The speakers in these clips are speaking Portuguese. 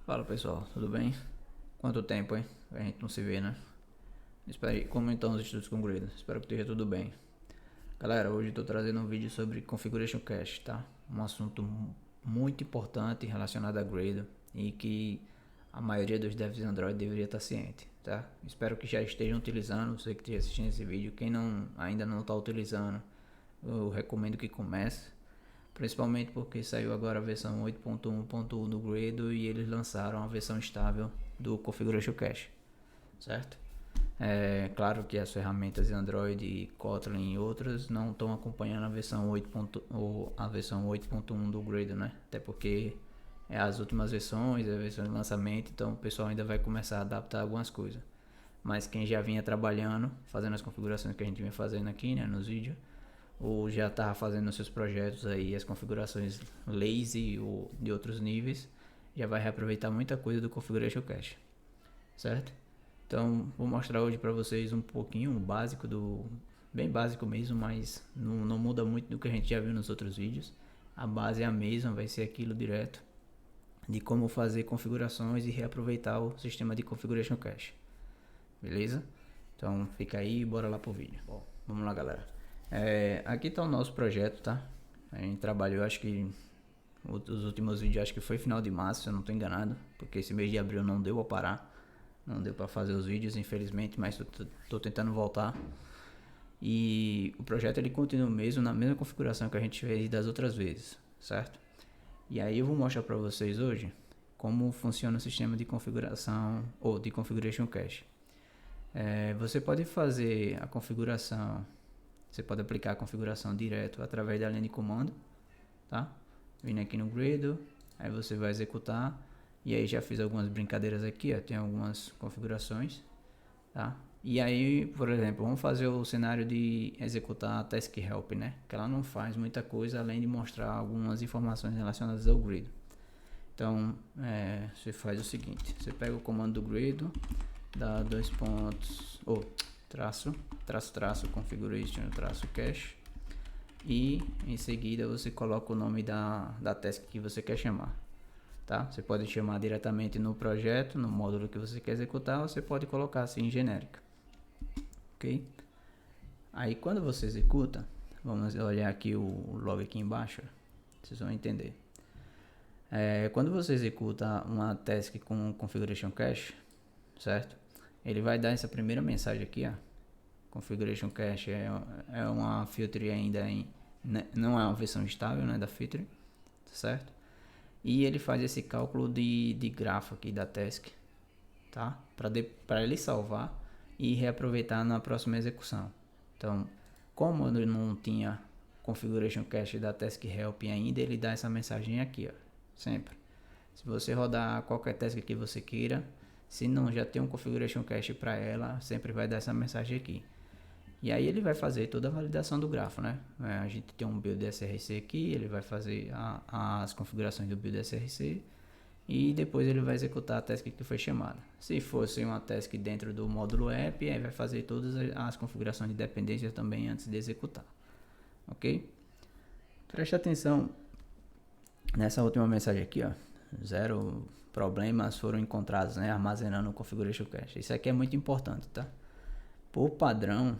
Fala pessoal, tudo bem? Quanto tempo, hein? A gente não se vê, né? Espero aí, como estão os estudos com Gradle? Espero que esteja tudo bem. Galera, hoje estou trazendo um vídeo sobre Configuration Cache, tá? Um assunto muito importante relacionado a Gradle e que a maioria dos devs de Android deveria estar ciente, tá? Espero que já estejam utilizando, você que esteja assistindo esse vídeo. Quem ainda não está utilizando, eu recomendo que comece. Principalmente porque saiu agora a versão 8.1.1 do Gradle e eles lançaram a versão estável do Configuration Cache, certo? É claro que as ferramentas de Android, Kotlin e outras não estão acompanhando a versão 8. Ou a versão 8.1 do Gradle, né? Até porque é as últimas versões, é a versão de lançamento, então o pessoal ainda vai começar a adaptar algumas coisas. Mas quem já vinha trabalhando, fazendo as configurações que a gente vinha fazendo aqui, né, nos vídeos, ou já estava fazendo seus projetos aí, as configurações lazy ou de outros níveis, já vai reaproveitar muita coisa do Configuration Cache, certo? Então vou mostrar hoje para vocês um pouquinho o básico bem básico mesmo, mas não muda muito do que a gente já viu nos outros vídeos. A base é a mesma, vai ser aquilo direto de como fazer configurações e reaproveitar o sistema de Configuration Cache, beleza? Então fica aí e bora lá pro vídeo. Bom, vamos lá, galera. Aqui tá o nosso projeto, tá? A gente trabalhou, acho que os últimos vídeos, acho que foi final de março, se eu não tô enganado, porque esse mês de abril não deu a parar, não deu para fazer os vídeos, infelizmente, mas tô tentando voltar. E o projeto ele continua mesmo na mesma configuração que a gente fez das outras vezes, certo? E aí eu vou mostrar para vocês hoje como funciona o sistema de configuração ou de Configuration Cache. Você pode fazer a configuração, você pode aplicar a configuração direto através da linha de comando, tá? Vindo aqui no Gradle, aí você vai executar, e aí já fiz algumas brincadeiras aqui, ó, tem algumas configurações, tá? E aí, por exemplo, vamos fazer o cenário de executar a task help, né? Que ela não faz muita coisa além de mostrar algumas informações relacionadas ao Gradle. Então, você faz o seguinte, você pega o comando do Gradle, dá dois pontos, ou traço configuration cache, e em seguida você coloca o nome da task que você quer chamar, tá? Você pode chamar diretamente no projeto, no módulo que você quer executar, ou você pode colocar assim genérica, ok? Aí quando você executa, vamos olhar aqui o log aqui embaixo, vocês vão entender. Quando você executa uma task com configuration cache, certo? Ele vai dar essa primeira mensagem aqui, ó. Configuration cache é uma feature ainda não é uma versão estável, né, da feature, certo? E ele faz esse cálculo de grafo aqui da task, tá? Para ele salvar e reaproveitar na próxima execução. Então, como ele não tinha configuration cache da task help ainda, ele dá essa mensagem aqui, ó, sempre. Se você rodar qualquer task que você queira, se não já tem um configuration cache para ela, sempre vai dar essa mensagem aqui. E aí ele vai fazer toda a validação do grafo, né? A gente tem um build SRC aqui, ele vai fazer as configurações do build SRC e depois ele vai executar a task que foi chamada. Se fosse uma task dentro do módulo app, aí vai fazer todas as configurações de dependência também antes de executar, ok? Preste atenção nessa última mensagem aqui, ó. 0 problemas foram encontrados, né? Armazenando o configuration cache. Isso aqui é muito importante, tá? Por padrão,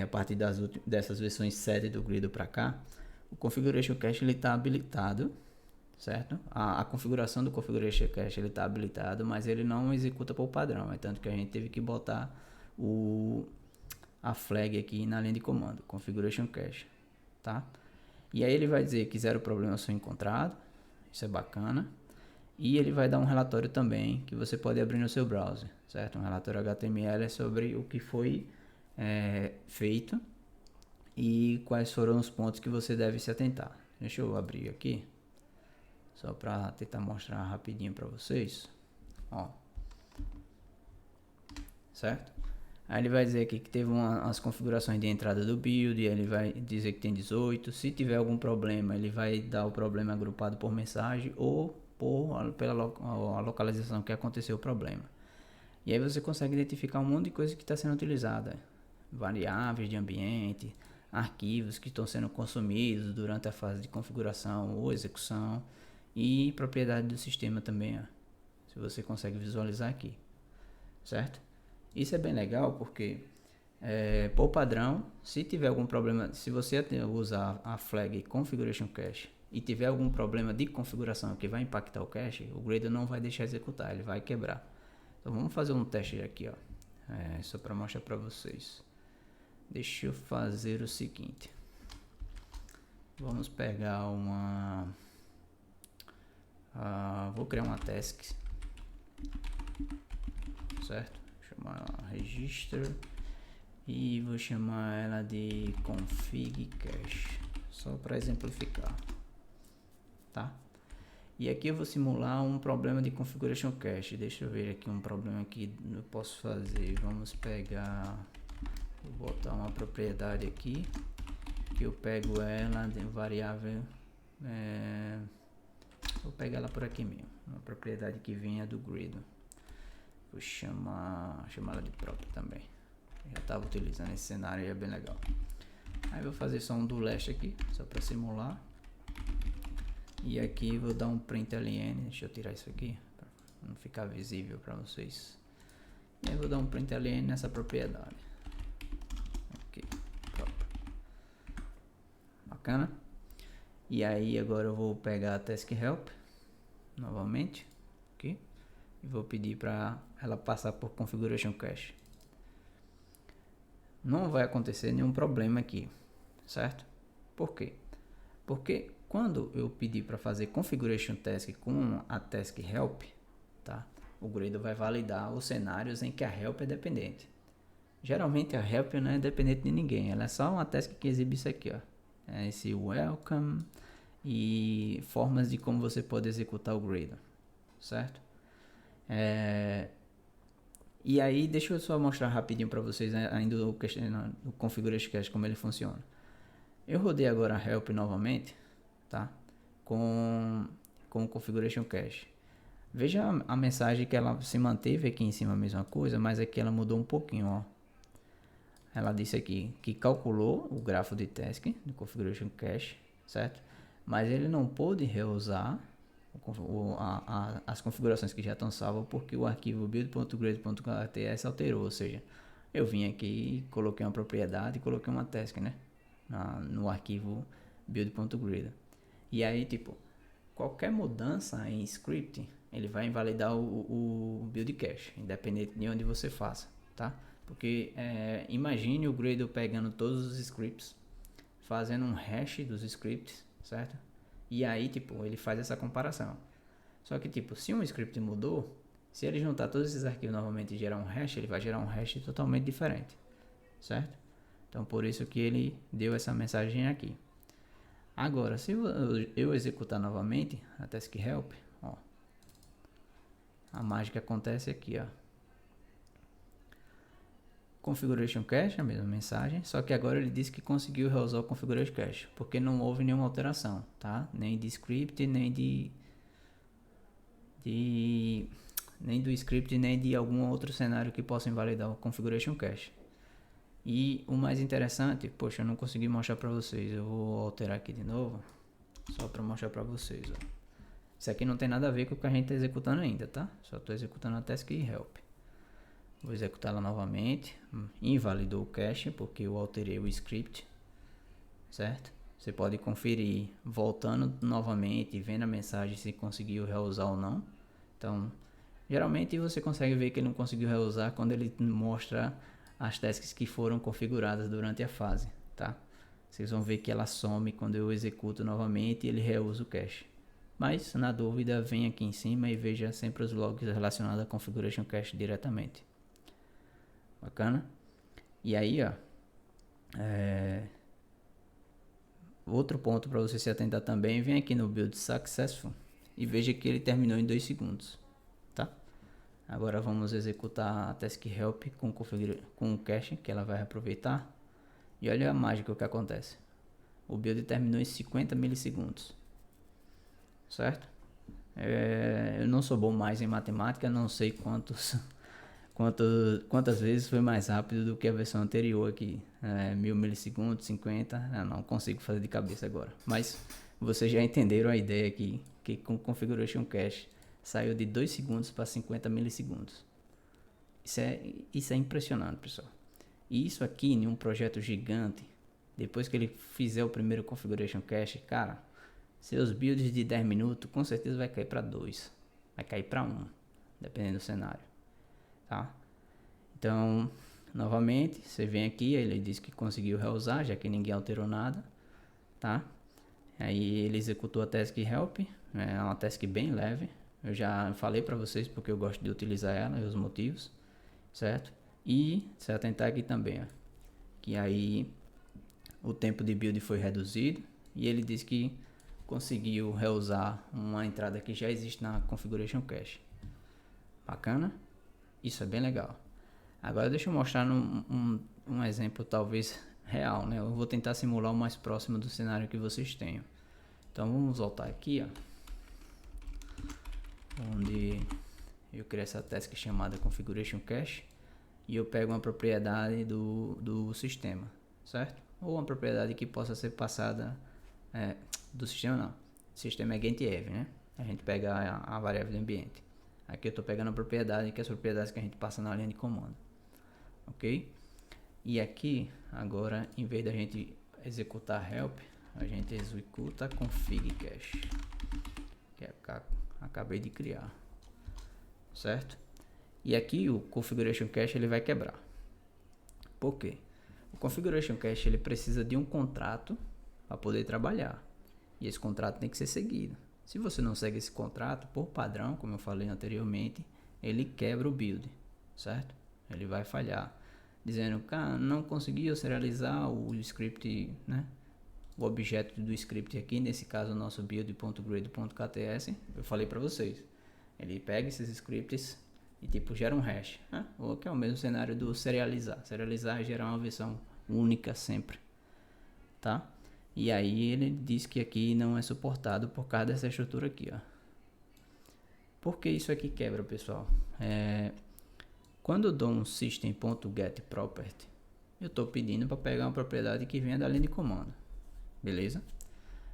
a partir dessas versões 7 do Gradle para cá, o Configuration Cache ele está habilitado, certo? A configuração do Configuration Cache ele está habilitado, mas ele não executa por padrão, é tanto que a gente teve que botar a flag aqui na linha de comando, Configuration Cache, tá? E aí ele vai dizer que 0 problemas são encontrados, isso é bacana. E ele vai dar um relatório também que você pode abrir no seu browser, certo? Um relatório HTML sobre o que foi feito e quais foram os pontos que você deve se atentar. Deixa eu abrir aqui, só para tentar mostrar rapidinho para vocês, ó, certo? Aí ele vai dizer aqui que teve as configurações de entrada do build, ele vai dizer que tem 18, se tiver algum problema ele vai dar o problema agrupado por mensagem ou pela localização que aconteceu o problema. E aí você consegue identificar um monte de coisa que está sendo utilizada, variáveis de ambiente, arquivos que estão sendo consumidos durante a fase de configuração ou execução e propriedade do sistema também, ó. Se você consegue visualizar aqui, certo? Isso é bem legal porque por padrão, se tiver algum problema, se você usar a flag configuration cache e tiver algum problema de configuração que vai impactar o cache, o Gradle não vai deixar executar, ele vai quebrar. Então vamos fazer um teste aqui, ó. Só para mostrar para vocês. Deixa eu fazer o seguinte. Vamos pegar uma... vou criar uma task, certo? Vou chamar ela register e vou chamar ela de config cache, só para exemplificar, tá? E aqui eu vou simular um problema de configuration cache. Deixa eu ver aqui um problema que eu posso fazer. Vamos pegar, vou botar uma propriedade aqui que eu pego ela de variável, vou pegar ela por aqui mesmo, uma propriedade que venha do Gradle. Vou chamar ela de própria também. Eu já estava utilizando esse cenário e é bem legal. Aí vou fazer só um do last aqui, só para simular. E aqui vou dar um println, deixa eu tirar isso aqui, para não ficar visível para vocês. E aí vou dar um println nessa propriedade. Ok, próprio. Bacana. E aí agora eu vou pegar a task help, novamente, aqui. E vou pedir para ela passar por configuration cache. Não vai acontecer nenhum problema aqui, certo? Por quê? Porque quando eu pedir para fazer configuration task com a task help, tá? O Gradle vai validar os cenários em que a help é dependente. Geralmente a help não é dependente de ninguém, ela é só uma task que exibe isso aqui, ó. Esse welcome e formas de como você pode executar o Gradle, certo? E aí, deixa eu só mostrar rapidinho para vocês ainda o configuration cache, como ele funciona. Eu rodei agora a help novamente, tá? Com o configuration cache. Veja a mensagem que ela se manteve aqui em cima, a mesma coisa, mas aqui ela mudou um pouquinho, ó. Ela disse aqui que calculou o grafo de task do configuration cache, certo? Mas ele não pôde reusar as configurações que já estão salvas porque o arquivo build.gradle.ts alterou, ou seja, eu vim aqui e coloquei uma propriedade e coloquei uma task, né, no arquivo build.gradle. E aí, tipo, qualquer mudança em script, ele vai invalidar o build cache, independente de onde você faça, tá? Porque imagine o Gradle pegando todos os scripts, fazendo um hash dos scripts, certo? E aí, tipo, ele faz essa comparação. Só que, tipo, se um script mudou, se ele juntar todos esses arquivos novamente e gerar um hash, ele vai gerar um hash totalmente diferente, certo? Então, por isso que ele deu essa mensagem aqui. Agora, se eu executar novamente a task help, ó, a mágica acontece aqui, ó. Configuration cache, a mesma mensagem, só que agora ele disse que conseguiu reusar o configuration cache, porque não houve nenhuma alteração, tá? Nem de script, nem do script, nem de algum outro cenário que possa invalidar o configuration cache. E o mais interessante, poxa, eu não consegui mostrar para vocês, eu vou alterar aqui de novo, só para mostrar para vocês, ó. Isso aqui não tem nada a ver com o que a gente está executando ainda, tá? Só estou executando a task help. Vou executá-la novamente. Invalidou o cache porque eu alterei o script, certo? Você pode conferir voltando novamente, vendo a mensagem se conseguiu reusar ou não. Então, geralmente você consegue ver que ele não conseguiu reusar quando ele mostra as tasks que foram configuradas durante a fase, tá? Vocês vão ver que ela some quando eu executo novamente e ele reusa o cache. Mas, na dúvida, vem aqui em cima e veja sempre os logs relacionados à configuration cache diretamente. Bacana? E aí, ó, outro ponto para você se atentar também, vem aqui no build successful e veja que ele terminou em 2 segundos, tá? Agora vamos executar a task help com o cache que ela vai aproveitar e olha a mágica que acontece. O build terminou em 50 milissegundos, certo? Eu não sou bom mais em matemática, não sei quantas vezes foi mais rápido do que a versão anterior aqui, 1000 milissegundos, 50, não consigo fazer de cabeça agora, mas vocês já entenderam a ideia aqui, que com configuration cache saiu de 2 segundos para 50 milissegundos. Isso é impressionante, pessoal. E isso aqui, em um projeto gigante, depois que ele fizer o primeiro Configuration Cache, cara, seus builds de 10 minutos com certeza vai cair para 2, vai cair para 1, dependendo do cenário, tá? Então, novamente, você vem aqui, ele diz que conseguiu reusar, já que ninguém alterou nada, tá? Aí ele executou a task help, é uma task bem leve. Eu já falei para vocês porque eu gosto de utilizar ela e os motivos, certo? E se atentar aqui também, ó, que aí o tempo de build foi reduzido e ele diz que conseguiu reusar uma entrada que já existe na Configuration Cache. Bacana? Isso é bem legal. Agora deixa eu mostrar um exemplo talvez real, né? Eu vou tentar simular o mais próximo do cenário que vocês tenham. Então vamos voltar aqui, ó, onde eu criei essa task chamada Configuration Cache e eu pego uma propriedade do sistema, certo? Ou uma propriedade que possa ser passada do sistema, não. O sistema é GetEv, né? A gente pega a variável do ambiente. Aqui eu estou pegando a propriedade, que é as propriedades que a gente passa na linha de comando, ok? E aqui, agora, em vez da gente executar help, a gente executa config cache, que é acabei de criar, certo? E aqui o configuration cache ele vai quebrar. Por quê? O configuration cache ele precisa de um contrato para poder trabalhar. E esse contrato tem que ser seguido. Se você não segue esse contrato, por padrão, como eu falei anteriormente, ele quebra o build, certo? Ele vai falhar, dizendo que não conseguiu serializar o script, né? O objeto do script aqui, nesse caso o nosso build.grid.kts, eu falei para vocês. Ele pega esses scripts e tipo gera um hash, né? Ou que é o mesmo cenário do serializar. Serializar é gerar uma versão única sempre, tá? E aí ele diz que aqui não é suportado por causa dessa estrutura aqui, ó. Por que isso aqui quebra, pessoal? Quando eu dou um system.getProperty, eu estou pedindo para pegar uma propriedade que venha da linha de comando, beleza?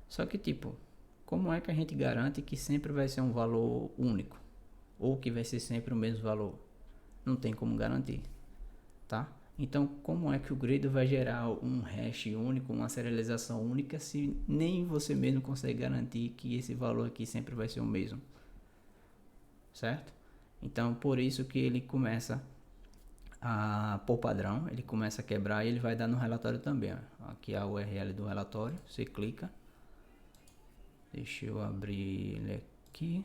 Só que tipo, como é que a gente garante que sempre vai ser um valor único? Ou que vai ser sempre o mesmo valor? Não tem como garantir, tá? Então, como é que o Gradle vai gerar um hash único, uma serialização única, se nem você mesmo consegue garantir que esse valor aqui sempre vai ser o mesmo? Certo? Então, por isso que ele começa por padrão, ele começa a quebrar e ele vai dar no relatório também. Ó. Aqui é a URL do relatório, você clica. Deixa eu abrir ele aqui.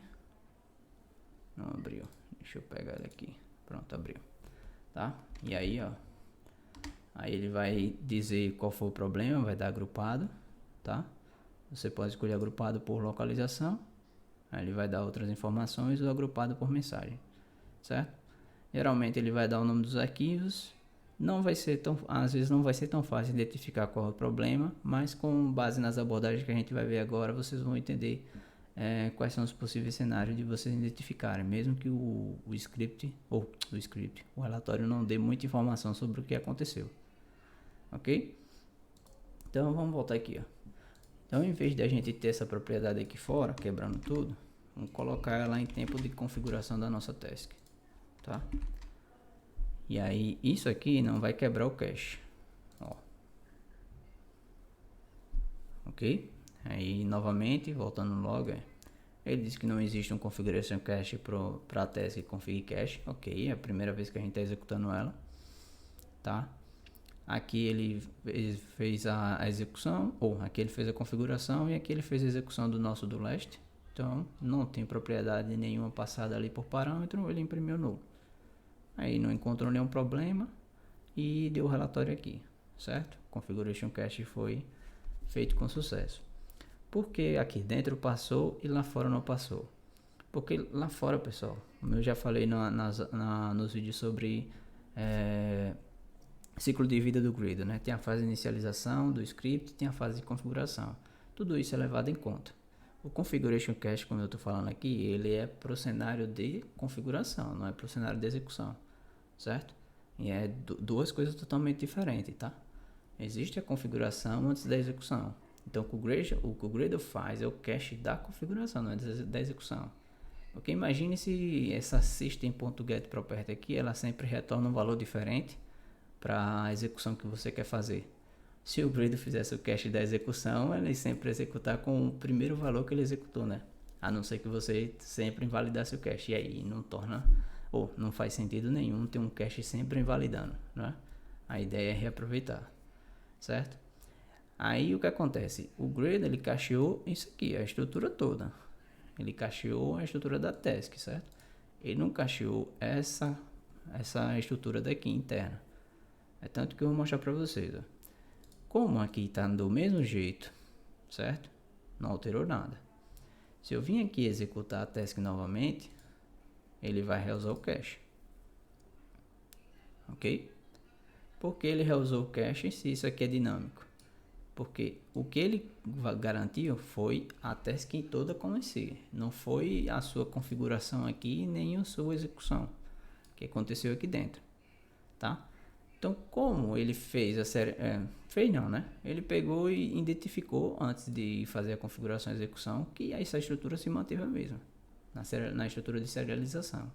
Não abriu. Deixa eu pegar ele aqui. Pronto, abriu. Tá? E aí, ó. Aí ele vai dizer qual foi o problema, vai dar agrupado, tá? Você pode escolher agrupado por localização. Aí ele vai dar outras informações ou agrupado por mensagem, certo? Geralmente ele vai dar o nome dos arquivos. Não vai ser tão, às vezes não vai ser tão fácil identificar qual é o problema, mas com base nas abordagens que a gente vai ver agora, vocês vão entender quais são os possíveis cenários de vocês identificarem, mesmo que o relatório não dê muita informação sobre o que aconteceu. Ok? Então vamos voltar aqui, ó. Então em vez de a gente ter essa propriedade aqui fora, quebrando tudo, vamos colocar ela em tempo de configuração da nossa task, tá? E aí isso aqui não vai quebrar o cache, ó. Ok? Aí novamente, voltando no log, ele diz que não existe um configuration cache para a task config cache, ok? É a primeira vez que a gente está executando ela, tá? Aqui ele fez a execução, ou aqui ele fez a configuração e aqui ele fez a execução do nosso do last. Então não tem propriedade nenhuma passada ali por parâmetro, ele imprimiu nulo. Aí não encontrou nenhum problema e deu o relatório aqui, certo? Configuration cache foi feito com sucesso. Por que aqui dentro passou e lá fora não passou? Porque lá fora, pessoal, como eu já falei nos vídeos sobre ciclo de vida do Gradle, né? Tem a fase de inicialização do script, tem a fase de configuração. Tudo isso é levado em conta. O Configuration Cache, como eu estou falando aqui, ele é para o cenário de configuração, não é para o cenário de execução, certo? E é duas coisas totalmente diferentes, tá? Existe a configuração antes da execução. Então, o que o Gradle faz é o cache da configuração, não é da execução. Porque imagine se essa system.getProperty aqui, ela sempre retorna um valor diferente para a execução que você quer fazer. Se o Gradle fizesse o cache da execução, ele sempre executar com o primeiro valor que ele executou, né? A não ser que você sempre invalidasse o cache. E aí não torna, ou não faz sentido nenhum ter um cache sempre invalidando, né? A ideia é reaproveitar, certo? Aí o que acontece? O Gradle, ele cacheou isso aqui, a estrutura toda. Ele cacheou a estrutura da task, certo? Ele não cacheou essa estrutura daqui interna. É tanto que eu vou mostrar para vocês, ó. Como aqui está do mesmo jeito, certo? Não alterou nada. Se eu vim aqui executar a task novamente, ele vai reusar o cache. Ok? Por que ele reusou o cache se isso aqui é dinâmico? Porque o que ele garantiu foi a task toda como si. Não foi a sua configuração aqui, nem a sua execução que aconteceu aqui dentro, tá? Então, como ele fez a série... fez não, né? Ele pegou e identificou, antes de fazer a configuração e execução, que essa estrutura se manteve a mesma, na estrutura de serialização.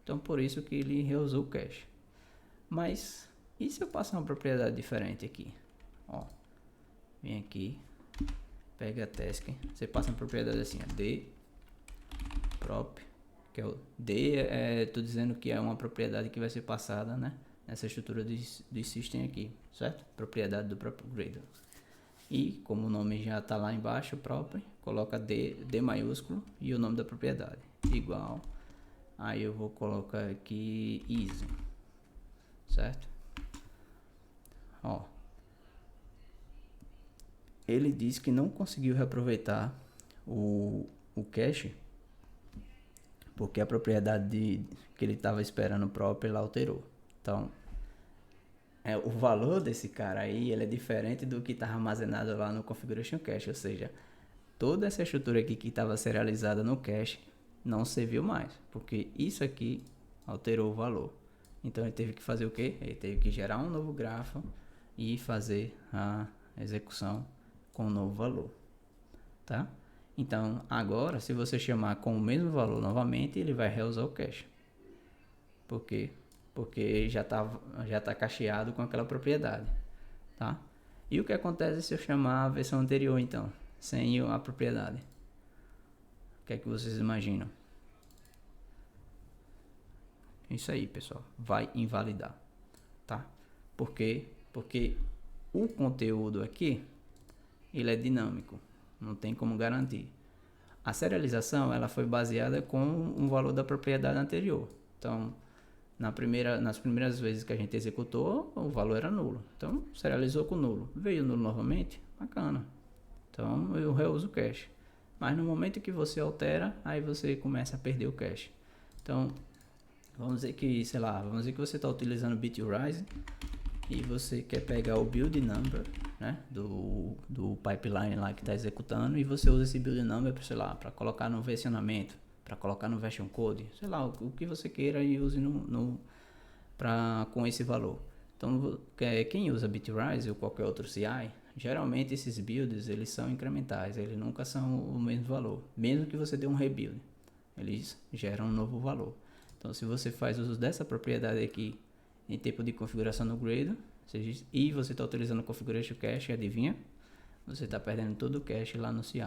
Então, por isso que ele reusou o cache. Mas, e se eu passar uma propriedade diferente aqui? Ó, vem aqui, pega a task, você passa uma propriedade assim, d prop, que é o d, tô dizendo que é uma propriedade que vai ser passada, né? Nessa estrutura de system aqui, certo? Propriedade do próprio Gradle. E como o nome já está lá embaixo, próprio, coloca D maiúsculo e o nome da propriedade. Igual. Aí eu vou colocar aqui easy, certo? Ó. Ele diz que não conseguiu reaproveitar o cache porque a propriedade que ele estava esperando próprio ele alterou. Então, o valor desse cara aí, ele é diferente do que estava armazenado lá no Configuration Cache, ou seja, toda essa estrutura aqui que estava serializada no cache não serviu mais, porque isso aqui alterou o valor. Então, ele teve que fazer o quê? Ele teve que gerar um novo grafo e fazer a execução com um novo valor, tá? Então, agora, se você chamar com o mesmo valor novamente, ele vai reusar o cache. Por quê? Porque já tá cacheado com aquela propriedade, tá? E o que acontece se eu chamar a versão anterior, então, sem a propriedade? O que é que vocês imaginam? Isso aí, pessoal, vai invalidar, tá? Por quê? Porque o conteúdo aqui, ele é dinâmico, não tem como garantir. A serialização, ela foi baseada com um valor da propriedade anterior. Então, nas primeiras vezes que a gente executou, o valor era nulo. Então, serializou com nulo. Veio nulo novamente, bacana. Então, eu reuso o cache. Mas no momento que você altera, aí você começa a perder o cache. Então, vamos dizer que, sei lá, vamos dizer que você está utilizando Bitrise e você quer pegar o build number, né, do pipeline lá que está executando, e você usa esse build number, sei lá, para colocar no versionamento, para colocar no version code, sei lá, o que você queira e use com esse valor. Então, quem usa Bitrise ou qualquer outro CI, geralmente esses builds, eles são incrementais, eles nunca são o mesmo valor, mesmo que você dê um rebuild, eles geram um novo valor. Então, se você faz uso dessa propriedade aqui em tempo de configuração no Gradle, e você está utilizando o Configuration Cache, adivinha? Você está perdendo todo o cache lá no CI,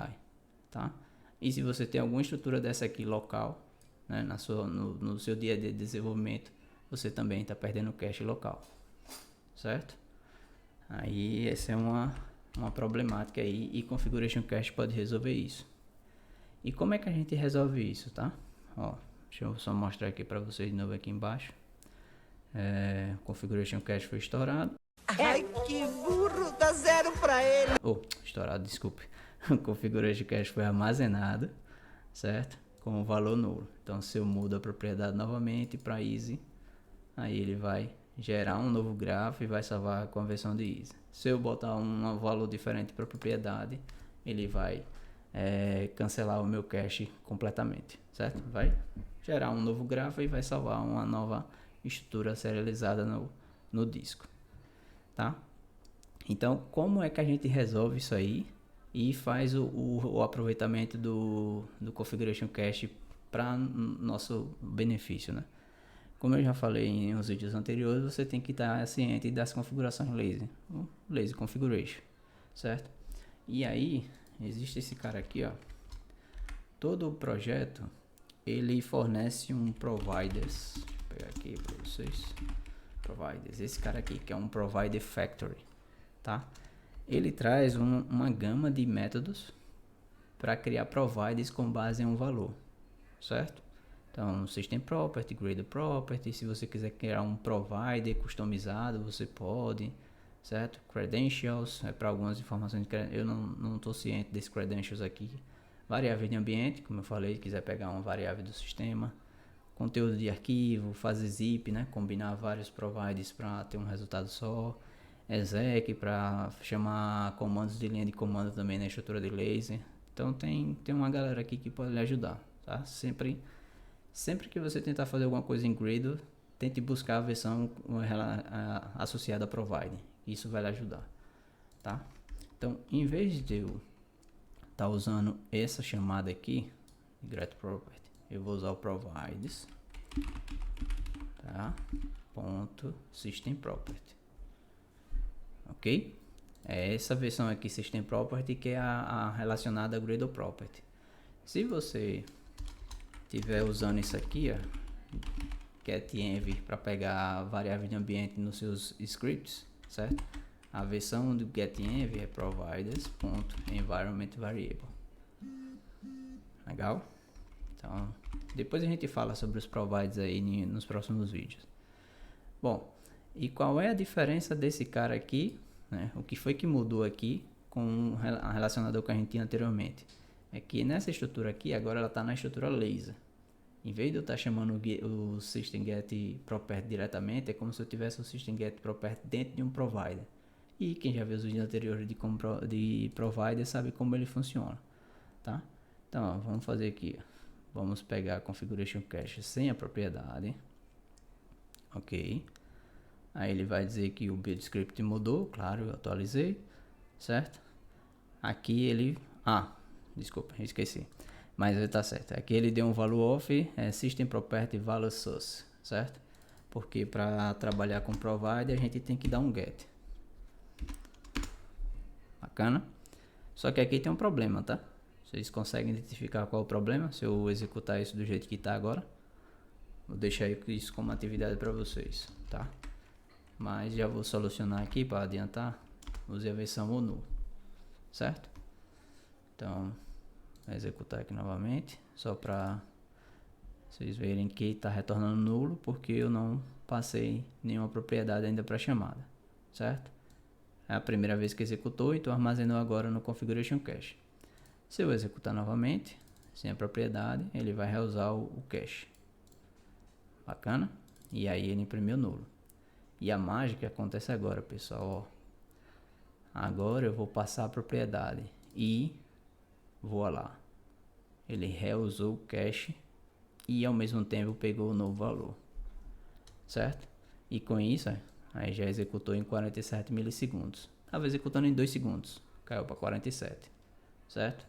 tá? E se você tem alguma estrutura dessa aqui local, né, no seu dia a dia de desenvolvimento, você também está perdendo o cache local, certo? Aí essa é uma problemática aí, e Configuration Cache pode resolver isso. E como é que a gente resolve isso, tá? Ó, deixa eu só mostrar aqui para vocês de novo aqui embaixo. Configuration Cache foi estourado. Ai, que burro, dá zero pra ele. Estourado, desculpe. O Configuration Cache foi armazenado, certo? Com o valor nulo. Então, se eu mudo a propriedade novamente para easy, aí ele vai gerar um novo grafo e vai salvar com a versão de easy. Se eu botar um valor diferente para a propriedade, ele vai cancelar o meu cache completamente, certo? Vai gerar um novo grafo e vai salvar uma nova estrutura serializada no disco, tá? Então, como é que a gente resolve isso aí e faz o aproveitamento do Configuration Cache para nosso benefício, né? Como eu já falei em uns vídeos anteriores, você tem que estar ciente das configurações lazy, o lazy configuration, certo? E aí, existe esse cara aqui, ó. Todo o projeto, ele fornece um providers. Vou pegar aqui para vocês. Providers. Esse cara aqui, que é um provider factory, tá? Ele traz uma gama de métodos para criar providers com base em um valor, certo? Então, System Property, Gradle Property, se você quiser criar um provider customizado, você pode, certo? Credentials, é para algumas informações, eu não estou ciente desses credentials aqui. Variável de ambiente, como eu falei, quiser pegar uma variável do sistema. Conteúdo de arquivo, fazer zip, né? Combinar vários providers para ter um resultado só. Exec para chamar comandos de linha de comando também na estrutura de laser. Então tem uma galera aqui que pode lhe ajudar, tá? Sempre que você tentar fazer alguma coisa em Gradle, tente buscar a versão associada a provider. Isso vai lhe ajudar, tá? Então, em vez de eu estar usando essa chamada aqui, Gradle Property, eu vou usar o providers, tá? Ponto System Property, ok? É essa versão aqui System Property que é a relacionada a Gradle Property. Se você estiver usando isso aqui, ó, getEnv, para pegar a variável de ambiente nos seus scripts, certo? A versão do getEnv é providers.environmentVariable. Legal? Então, depois a gente fala sobre os providers aí nos próximos vídeos. Bom, e qual é a diferença desse cara aqui, né? O que foi que mudou aqui relacionado ao que a gente tinha anteriormente? É que nessa estrutura aqui, agora ela está na estrutura laser. Em vez de eu estar chamando o System Get Property diretamente, é como se eu tivesse o System Get Property dentro de um provider. E quem já viu os vídeos anteriores de provider sabe como ele funciona, tá? Então, ó, vamos fazer aqui, ó. Vamos pegar a Configuration Cache sem a propriedade. Ok. Aí ele vai dizer que o build script mudou, claro, eu atualizei, certo? Aqui ele... desculpa, esqueci. Mas ele tá certo. Aqui ele deu um value off, System Property Value Source, certo? Porque para trabalhar com provider a gente tem que dar um get. Bacana? Só que aqui tem um problema, tá? Vocês conseguem identificar qual é o problema? Se eu executar isso do jeito que está agora, vou deixar isso como atividade para vocês, tá? Mas já vou solucionar aqui para adiantar. Use a versão ONU, certo? Então, vou executar aqui novamente, só para vocês verem que está retornando nulo, porque eu não passei nenhuma propriedade ainda para a chamada, certo? É a primeira vez que executou, então armazenou agora no Configuration Cache. Se eu executar novamente, sem a propriedade, ele vai reusar o cache. Bacana? E aí ele imprimiu nulo. E a mágica acontece agora, pessoal. Ó. Agora eu vou passar a propriedade e vou lá. Ele reusou o cache e ao mesmo tempo pegou o novo valor. Certo? E com isso, aí já executou em 47 milissegundos. Estava executando em 2 segundos. Caiu para 47. Certo?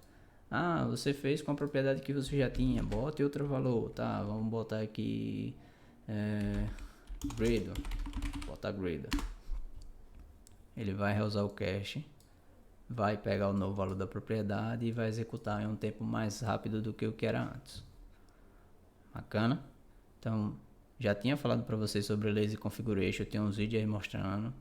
Você fez com a propriedade que você já tinha. Bote outro valor. Tá, vamos botar aqui Gradle. Botar Gradle. Ele vai reusar o cache. Vai pegar o novo valor da propriedade e vai executar em um tempo mais rápido do que o que era antes. Bacana? Então, já tinha falado para vocês sobre Lazy Configuration. Eu tenho uns vídeos aí mostrando.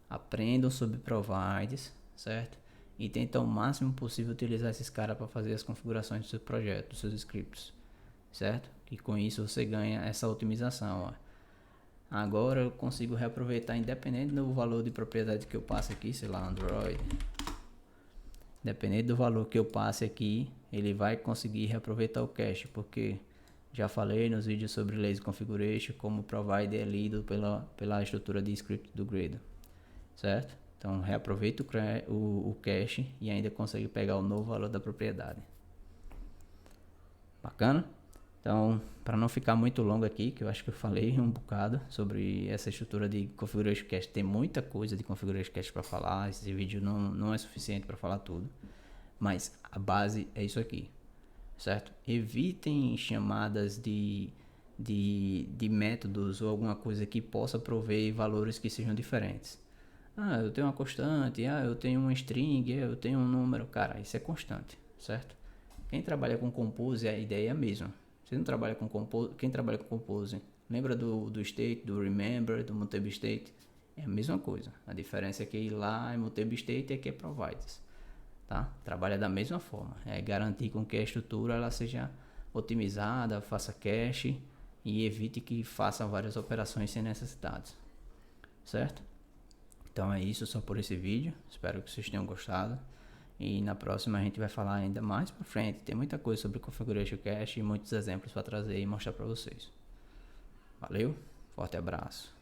Aprendam sobre providers, certo? E tentam o máximo possível utilizar esses caras para fazer as configurações do seu projeto, dos seus scripts, certo? E com isso você ganha essa otimização, ó. Agora eu consigo reaproveitar independente do valor de propriedade que eu passe aqui, sei lá, Android. Independente do valor que eu passe aqui, ele vai conseguir reaproveitar o cache, porque já falei nos vídeos sobre Lazy Configuration, como o provider é lido pela estrutura de script do Gradle, certo? Então reaproveita o cache e ainda consegue pegar o novo valor da propriedade. Bacana? Então, para não ficar muito longo aqui, que eu acho que eu falei um bocado sobre essa estrutura de Configuration Cache, tem muita coisa de Configuration Cache para falar, esse vídeo não é suficiente para falar tudo, mas a base é isso aqui, certo? Evitem chamadas de métodos ou alguma coisa que possa prover valores que sejam diferentes. Ah, eu tenho uma constante, eu tenho uma string, eu tenho um número. Cara, isso é constante, certo? Quem trabalha com Compose, a ideia é a mesma. Você não trabalha com Compose, quem trabalha com Compose, lembra do state, do remember, do mutable state? É a mesma coisa. A diferença é que lá é mutable state e aqui é providers, tá? Trabalha da mesma forma. É garantir com que a estrutura ela seja otimizada, faça cache e evite que faça várias operações sem necessidades, certo? Então é isso só por esse vídeo. Espero que vocês tenham gostado. E na próxima a gente vai falar ainda mais pra frente. Tem muita coisa sobre Configuration Cache e muitos exemplos para trazer e mostrar para vocês. Valeu, forte abraço.